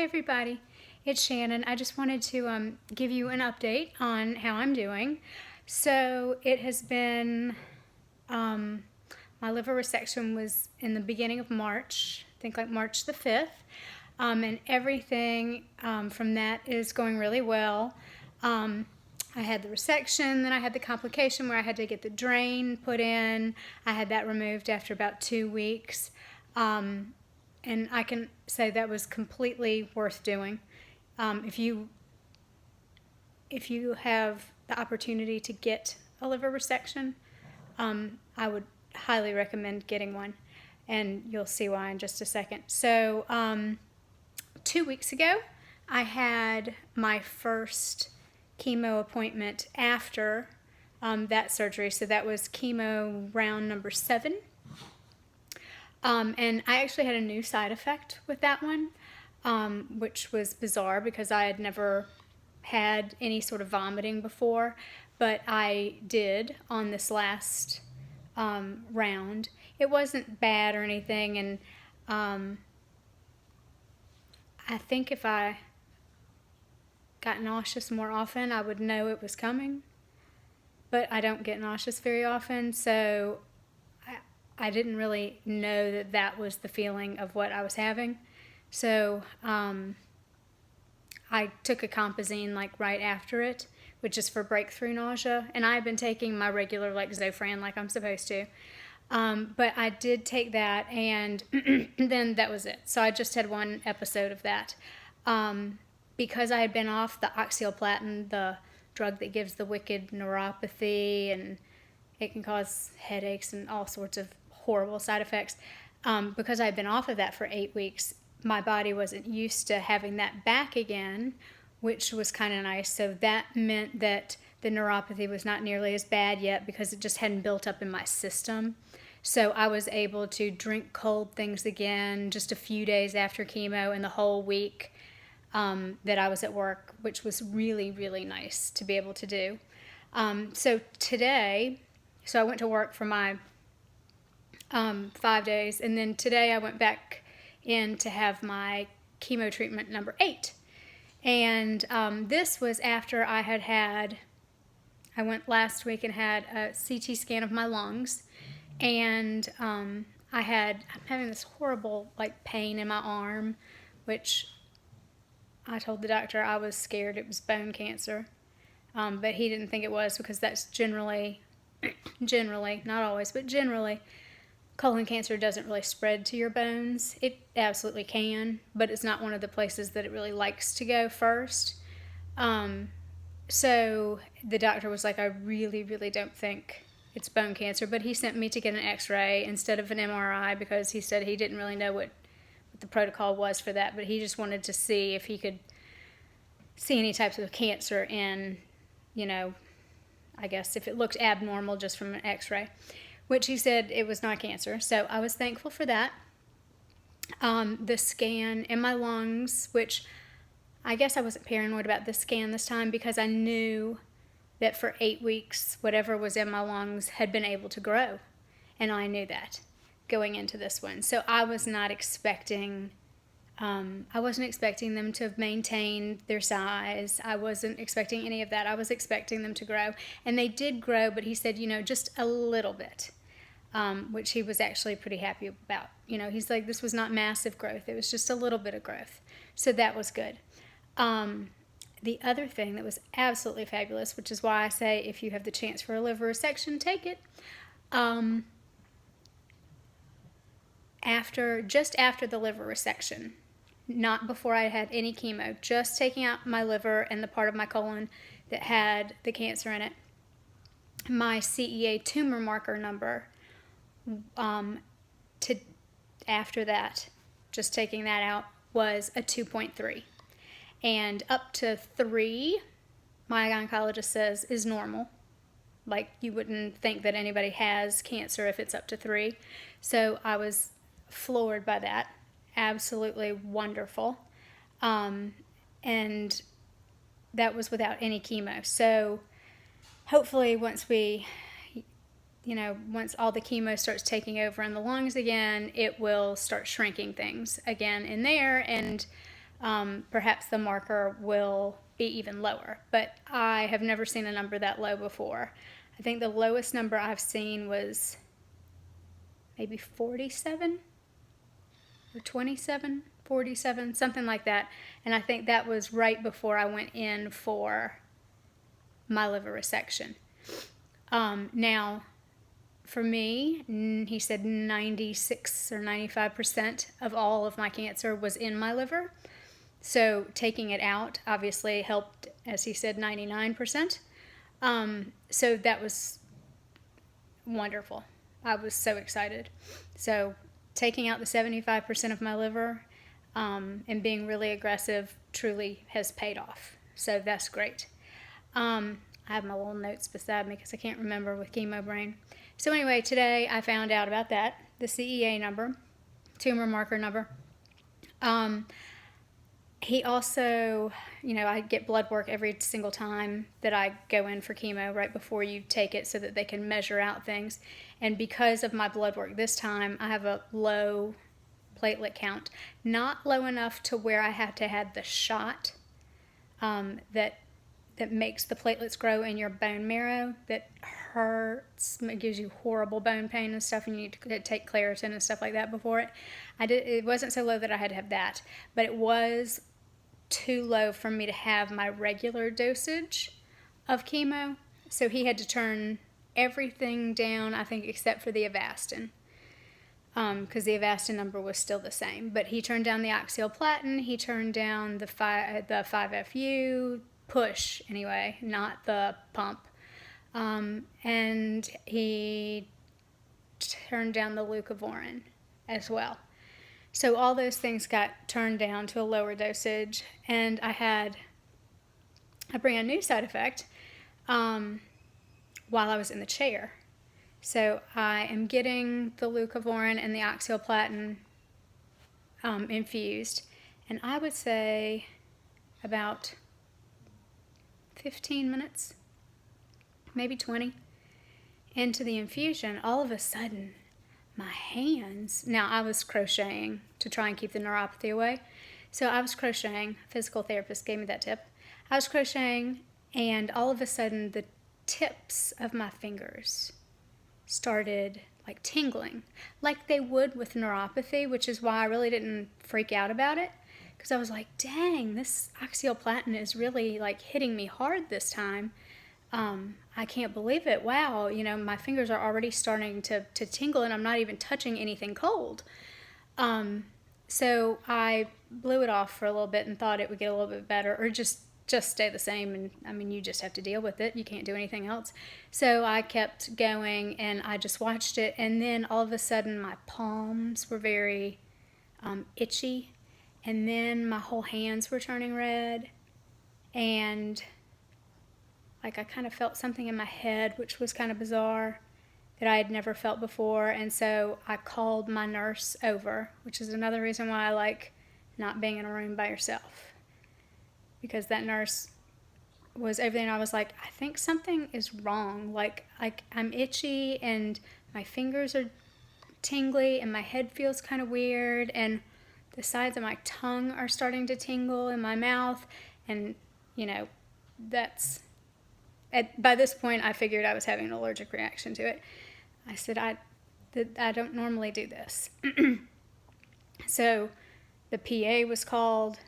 everybody, it's Shannon. I just wanted to give you an update on how I'm doing. So it has been, my liver resection was in the beginning of March, I think like March the 5th, and everything from that is going really well. I had the resection, then I had the complication where I had to get the drain put in. I had that removed after about 2 weeks. And I can say that was completely worth doing. If you have the opportunity to get a liver resection, I would highly recommend getting one, and you'll see why in just a second. So 2 weeks ago, I had my first chemo appointment after that surgery. So that was chemo round number 7. And I actually had a new side effect with that one, which was bizarre because I had never had any sort of vomiting before, but I did on this last round. It wasn't bad or anything, and I think if I got nauseous more often, I would know it was coming, but I don't get nauseous very often, so I didn't really know that that was the feeling of what I was having. So I took a Compazine like right after it, which is for breakthrough nausea, and I've been taking my regular like Zofran like I'm supposed to. But I did take that, and then that was it. So I just had one episode of that. Because I had been off the oxaliplatin, the drug that gives the wicked neuropathy, and it can cause headaches and all sorts of horrible side effects. Because I had been off of that for 8 weeks, my body wasn't used to having that back again, which was kind of nice. So that meant that the neuropathy was not nearly as bad yet because it just hadn't built up in my system. So I was able to drink cold things again just a few days after chemo and the whole week that I was at work, which was really, really nice to be able to do. So today, I went to work for my 5 days, and then today I went back in to have my chemo treatment number 8. And this was after I went last week and had a CT scan of my lungs, and I'm having this horrible like pain in my arm, which I told the doctor I was scared it was bone cancer, but he didn't think it was because that's generally, not always, but generally, colon cancer doesn't really spread to your bones. It absolutely can, but it's not one of the places that it really likes to go first. So the doctor was like, I really, really don't think it's bone cancer, but he sent me to get an x-ray instead of an MRI because he said he didn't really know what the protocol was for that, but he just wanted to see if he could see any types of cancer in, I guess if it looked abnormal just from an x-ray, which he said it was not cancer. So I was thankful for that. The scan in my lungs, which I guess I wasn't paranoid about the scan this time because I knew that for 8 weeks, whatever was in my lungs had been able to grow. And I knew that going into this one. So I was not expecting, I wasn't expecting them to have maintained their size. I wasn't expecting any of that. I was expecting them to grow. And they did grow, but he said, just a little bit, which he was actually pretty happy about. He's like, this was not massive growth. It was just a little bit of growth. So that was good. The other thing that was absolutely fabulous, which is why I say if you have the chance for a liver resection, take it. Just after the liver resection, not before I had any chemo, just taking out my liver and the part of my colon that had the cancer in it, my CEA tumor marker number, after that, just taking that out, was a 2.3. And up to 3, my gynecologist says, is normal. Like, you wouldn't think that anybody has cancer if it's up to 3. So I was floored by that. Absolutely wonderful. And that was without any chemo. So hopefully once all the chemo starts taking over in the lungs again, it will start shrinking things again in there, and perhaps the marker will be even lower. But I have never seen a number that low before. I think the lowest number I've seen was maybe 47 or 27, 47, something like that. And I think that was right before I went in for my liver resection. Now, for me, he said 96 or 95% of all of my cancer was in my liver. So taking it out obviously helped, as he said, 99%. So that was wonderful. I was so excited. So taking out the 75% of my liver and being really aggressive truly has paid off. So that's great. I have my little notes beside me because I can't remember with chemo brain. So anyway, today I found out about that, the CEA number, tumor marker number. He also, I get blood work every single time that I go in for chemo right before you take it so that they can measure out things. And because of my blood work this time, I have a low platelet count. Not low enough to where I have to have the shot that makes the platelets grow in your bone marrow that hurts. It gives you horrible bone pain and stuff, and you need to take Claritin and stuff like that before it. It wasn't so low that I had to have that, but it was too low for me to have my regular dosage of chemo. So he had to turn everything down, I think, except for the Avastin, because the Avastin number was still the same. But he turned down the oxaliplatin, he turned down the 5-FU, push anyway, not the pump. And he turned down the leucovorin as well. So all those things got turned down to a lower dosage, and I had a brand new side effect while I was in the chair. So I am getting the leucovorin and the oxaliplatin infused, and I would say about 15 minutes, maybe 20, into the infusion, all of a sudden, my hands, now I was crocheting to try and keep the neuropathy away. So I was crocheting, a physical therapist gave me that tip. I was crocheting, and all of a sudden the tips of my fingers started like tingling, like they would with neuropathy, which is why I really didn't freak out about it. Because I was like, dang, this oxaliplatin is really like hitting me hard this time. I can't believe it. Wow, my fingers are already starting to tingle, and I'm not even touching anything cold. So I blew it off for a little bit and thought it would get a little bit better, or just stay the same. And I mean, you just have to deal with it. You can't do anything else. So I kept going, and I just watched it. And then all of a sudden, my palms were very itchy. And then my whole hands were turning red, and like I kind of felt something in my head, which was kind of bizarre, that I had never felt before. And so I called my nurse over, which is another reason why I like not being in a room by yourself, because that nurse was over there, and I was like, I think something is wrong. Like I'm itchy, and my fingers are tingly, and my head feels kind of weird, and the sides of my tongue are starting to tingle in my mouth. And, by this point, I figured I was having an allergic reaction to it. I said, I don't normally do this. So the PA was called,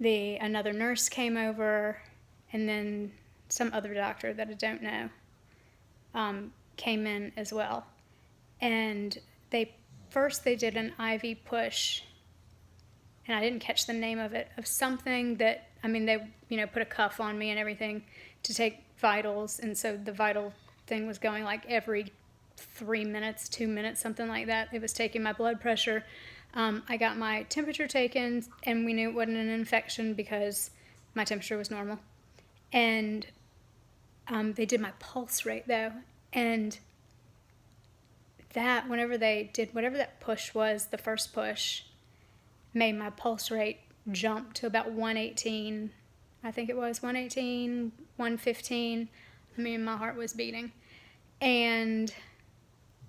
another nurse came over, and then some other doctor that I don't know came in as well. And First they did an IV push, and I didn't catch the name of it, of something that, they, put a cuff on me and everything to take vitals, and so the vital thing was going like every 3 minutes, 2 minutes, something like that. It was taking my blood pressure. I got my temperature taken, and we knew it wasn't an infection because my temperature was normal. And they did my pulse rate, though, and that, whenever they did whatever that push was, the first push, made my pulse rate jump to about 118. I think it was 118, 115. My heart was beating. And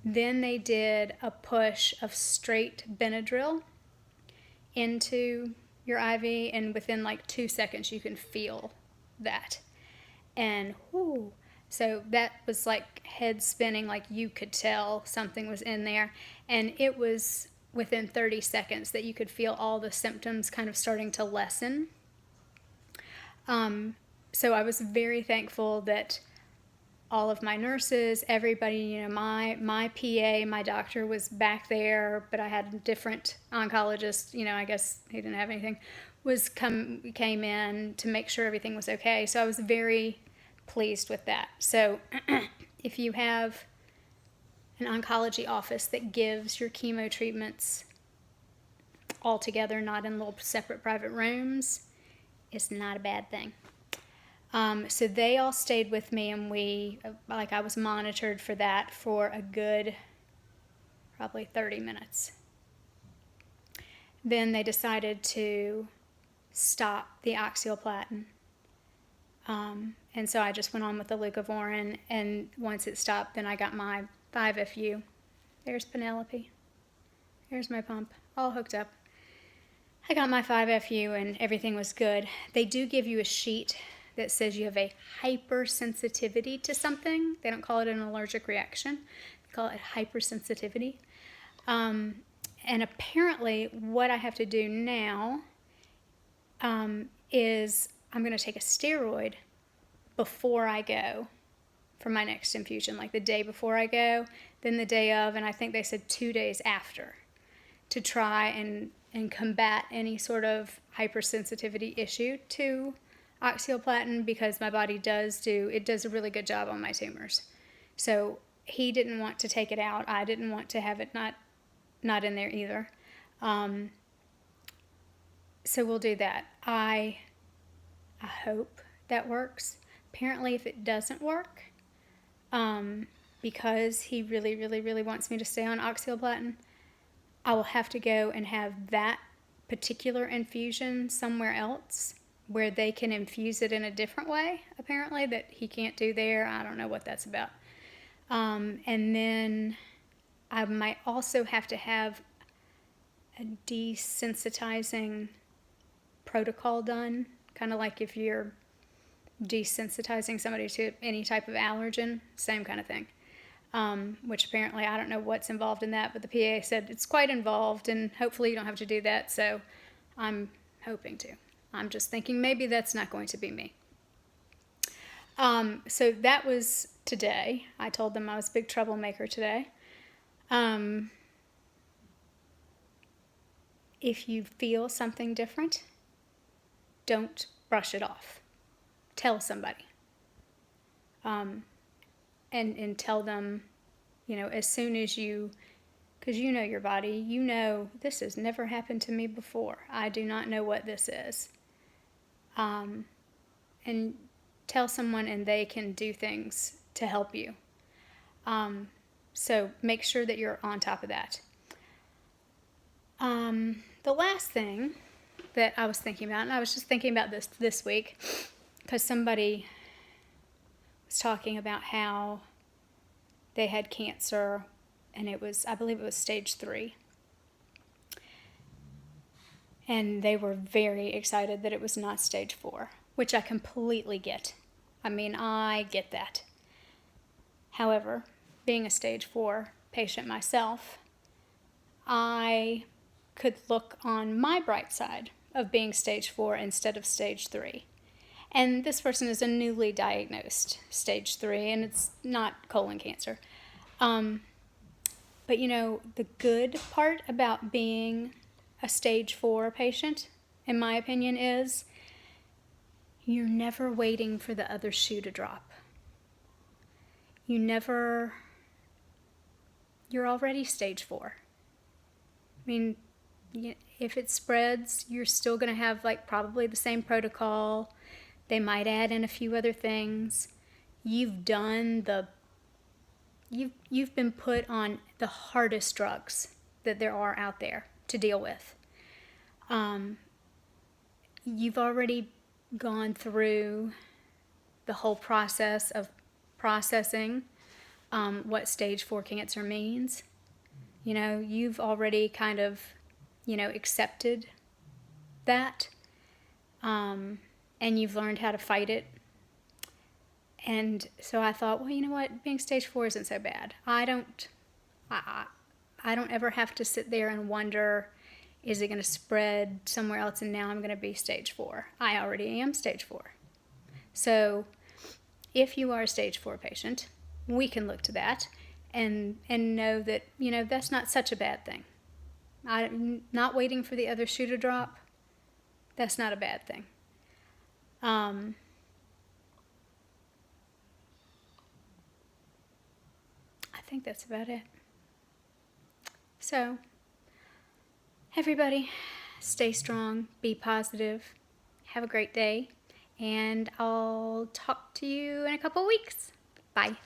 then they did a push of straight Benadryl into your IV, and within like 2 seconds you can feel that. And whoo, so that was like head spinning, like you could tell something was in there. And it was within 30 seconds that you could feel all the symptoms kind of starting to lessen. So I was very thankful that all of my nurses, everybody, you know, my PA, my doctor was back there, but I had a different oncologist, you know, I guess he didn't have anything, came in to make sure everything was okay. So I was very pleased with that. So if you have an oncology office that gives your chemo treatments all together, not in little separate private rooms, it's not a bad thing. So they all stayed with me, and I was monitored for that for a good, probably 30 minutes. Then they decided to stop the oxaliplatin. And so I just went on with the leucovorin, and once it stopped, then I got my 5-FU. There's Penelope. Here's my pump, all hooked up. I got my 5-FU, and everything was good. They do give you a sheet that says you have a hypersensitivity to something. They don't call it an allergic reaction. They call it hypersensitivity. And apparently what I have to do now is I'm going to take a steroid before I go for my next infusion, like the day before I go, then the day of, and I think they said 2 days after, to try and combat any sort of hypersensitivity issue to oxaliplatin, because my body does a really good job on my tumors. So he didn't want to take it out. I didn't want to have it not in there either. So we'll do that. I hope that works. Apparently, if it doesn't work, because he really, really, really wants me to stay on oxaliplatin, I will have to go and have that particular infusion somewhere else where they can infuse it in a different way, apparently, that he can't do there. I don't know what that's about. And then I might also have to have a desensitizing protocol done, kind of like if you're desensitizing somebody to any type of allergen, same kind of thing. Which apparently, I don't know what's involved in that, but the PA said it's quite involved, and hopefully you don't have to do that, so I'm hoping to. I'm just thinking maybe that's not going to be me. So that was today. I told them I was a big troublemaker today. If you feel something different, don't brush it off. Tell somebody. And tell them, you know, as soon as because you know your body, you know, this has never happened to me before. I do not know what this is. And tell someone, and they can do things to help you. So make sure that you're on top of that. The last thing that I was thinking about, and I was just thinking about this week, because somebody was talking about how they had cancer, and I believe it was stage 3. And they were very excited that it was not stage 4, which I completely get. I mean, I get that. However, being a stage 4 patient myself, I could look on my bright side of being stage 4 instead of stage 3. And this person is a newly diagnosed stage 3, and it's not colon cancer. But you know, the good part about being a stage 4 patient, in my opinion, is you're never waiting for the other shoe to drop. You're already stage 4. I mean, if it spreads, you're still going to have like probably the same protocol. They might add in a few other things. You've been put on the hardest drugs that there are out there to deal with. You've already gone through the whole process of processing what stage 4 cancer means. You know, you've already kind of, you know, accepted that, and you've learned how to fight it. And so I thought, well, you know what? Being stage 4 isn't so bad. I don't ever have to sit there and wonder, is it going to spread somewhere else and now I'm going to be stage 4? I already am stage 4. So if you are a stage 4 patient, we can look to that and know that, that's not such a bad thing. I'm not waiting for the other shoe to drop. That's not a bad thing. I think that's about it. So, everybody, stay strong, be positive, have a great day, and I'll talk to you in a couple weeks. Bye.